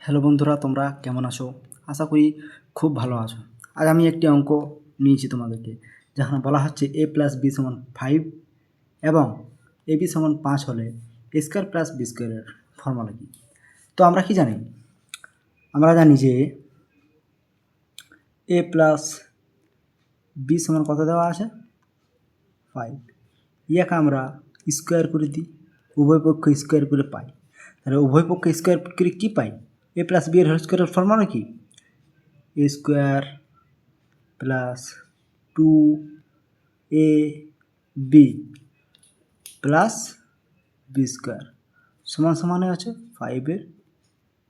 Hello বন্ধুরা, তোমরা কেমন আছো? আশা করি খুব ভালো আছো। আজ আমি একটি অঙ্ক নিয়েছি তোমাদেরকে, যেখানে বলা হচ্ছে a প্লাস বি সমান 5 এবং এ বি সমান 5 হলে এ স্কোয়ার প্লাস বি স্কোয়ারের ফর্মুলা কী। তো আমরা কি জানি? আমরা জানি যে a প্লাস বি সমান কত দেওয়া আছে? 5। ইয়াকে আমরা স্কোয়ার করে দিই, উভয় পক্ষ স্কোয়ার করে পাই। তাহলে উভয় পক্ষ স্কোয়ার করে কী পাই? এ প্লাস বি এর হোল স্কোয়ারের ফর্মুলা কি? A square plus 2ab plus B square সমান সমানে আছে 5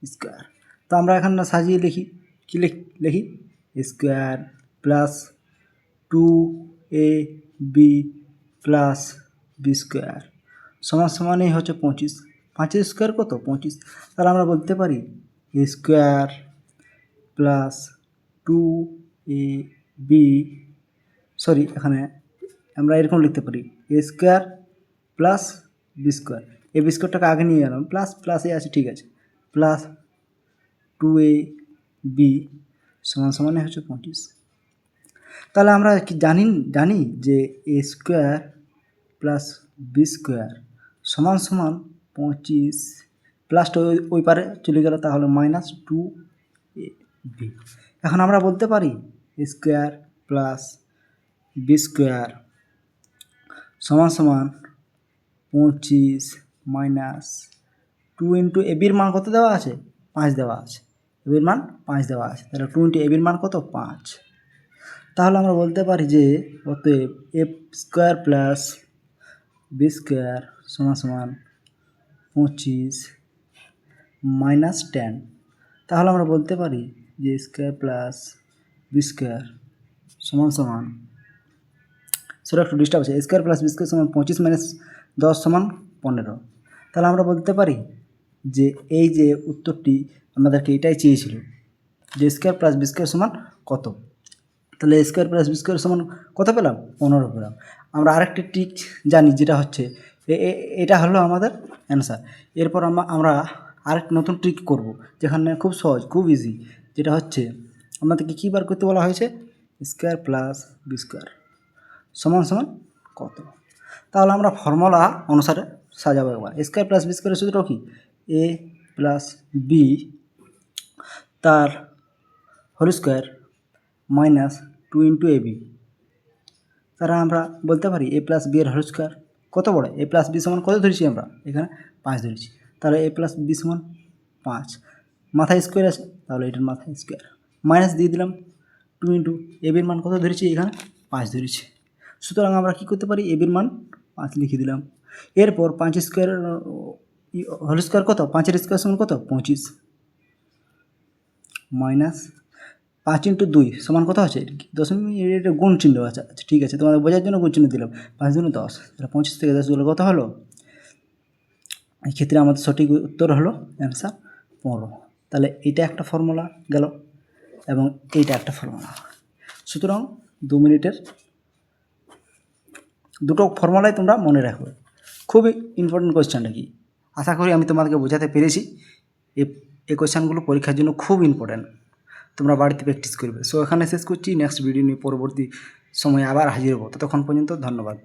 স্কোয়ার। তো আমরা এখানে সাজিয়ে লিখি, কি লিখি? Square plus 2ab plus B square সমান সমানেই হচ্ছে 25। 5 স্কোয়ার কত? 25। তাহলে আমরা বলতে পারি স্কোয়ার প্লাস 2ab, এখানে আমরা এরকম লিখতে পারি এ square plus B square. A B স্কোয়ারটাকে আগে নিয়ে গেলাম, প্লাস প্লাসে আছে, ঠিক আছে, প্লাস 2ab সমান সমানে হচ্ছে 25। তাহলে আমরা কি জানি যে এ স্কোয়ার প্লাস বি স্কোয়ার সমান সমান 25, প্লাসটা ওই পারে চলে গেল, তাহলে মাইনাস 2ab। এখন আমরা বলতে পারি স্কোয়ার প্লাস বি স্কোয়ার সমান সমান 25 মাইনাস 2 ইন্টু এবির মান কত দেওয়া আছে? 5 দেওয়া আছে। এবির মান 5 দেওয়া আছে, তাহলে 2 ইন্টু এবির মান কত? 5। তাহলে আমরা বলতে পারি যে অতএব এ স্কোয়ার প্লাস বি স্কোয়ার সমান সমান 25 মাইনাস 10। তাহলে আমরা বলতে পারি যে স্কোয়ার প্লাস বি স্কোয়ার সমান সমান, সেটা একটু ডিস্টার্ব আছে, স্কোয়ার প্লাস বি স্কোয়ার সমান 25 মাইনাস 10 সমান 15। তাহলে আমরা বলতে পারি যে এই যে উত্তরটি আমাদেরকে এটাই চেয়েছিল, যে স্কোয়ার প্লাস বি স্কোয়ার সমান কত। তাহলে স্কোয়ার প্লাস বি স্কোয়ার সমান কত পেলাম? 15 পেলাম। আমরা আরেকটি ট্রিক জানি, যেটা হচ্ছে এটা হলো আমাদের অ্যান্সার। এরপর আমরা আরেকটি নতুন ট্রিক করব, যেখানে খুব সহজ, খুব ইজি, যেটা হচ্ছে আমাদেরকে কী বার করতে বলা হয়েছে? স্কোয়ার প্লাস বি স্কোয়ার সমান সমান কত। তাহলে আমরা ফর্মুলা অনুসারে সাজাবো একবার। স্কোয়ার প্লাস বি স্কোয়ারের সূত্র কি? এ প্লাস বি তার whole square minus 2 into AB. তারা আমরা বলতে পারি এ প্লাস বি এর হোল স্কোয়ার কত বড়? এ প্লাস বি সমান কত ধরেছি আমরা? এখানে 5 ধরেছি। তাহলে এ প্লাস বি সমান 5, মাথায় স্কোয়ার আছে, তাহলে এটার মাথায় স্কোয়ার, মাইনাস দিয়ে দিলাম 2 ইন্টু এবির মান কত ধরেছি? এখানে 5 ধরেছি। সুতরাং আমরা কী করতে পারি? এবির মান 5 লিখে দিলাম। এরপর 5 স্কোয়ার হোল স্কোয়ার কত? 5-এর স্কোয়ার সমান কত? 25 মাইনাস 5 ইন্টু 2 সমান কত আছে? দশমিক, এটা গুণ চিহ্ন আছে। আচ্ছা ঠিক আছে, তোমাদের বোঝার জন্য গুণ চিহ্ন দিলাম। 5 দুগুণে 10, তাহলে 25 থেকে 10 গেলে কত হলো? এই ক্ষেত্রে আমাদের সঠিক উত্তর হলো অ্যান্সার 15। তাহলে এইটা একটা ফর্মুলা গেল এবং এইটা একটা ফর্মুলা। সুতরাং 2 মিনিটের দুটো ফর্মুলাই তোমরা মনে রাখবে। খুবই ইম্পর্টেন্ট কোয়েশ্চেনটা কি, আশা করি আমি তোমাদেরকে বোঝাতে পেরেছি। এই কোয়েশ্চেনগুলো পরীক্ষার জন্য খুব ইম্পর্টেন্ট, তোমরা বাড়িতে প্র্যাকটিস করবে। সো এখানে শেষ করছি, নেক্সট ভিডিও নিয়ে পরবর্তী সময়ে আবার হাজির হবো। ততক্ষণ পর্যন্ত ধন্যবাদ।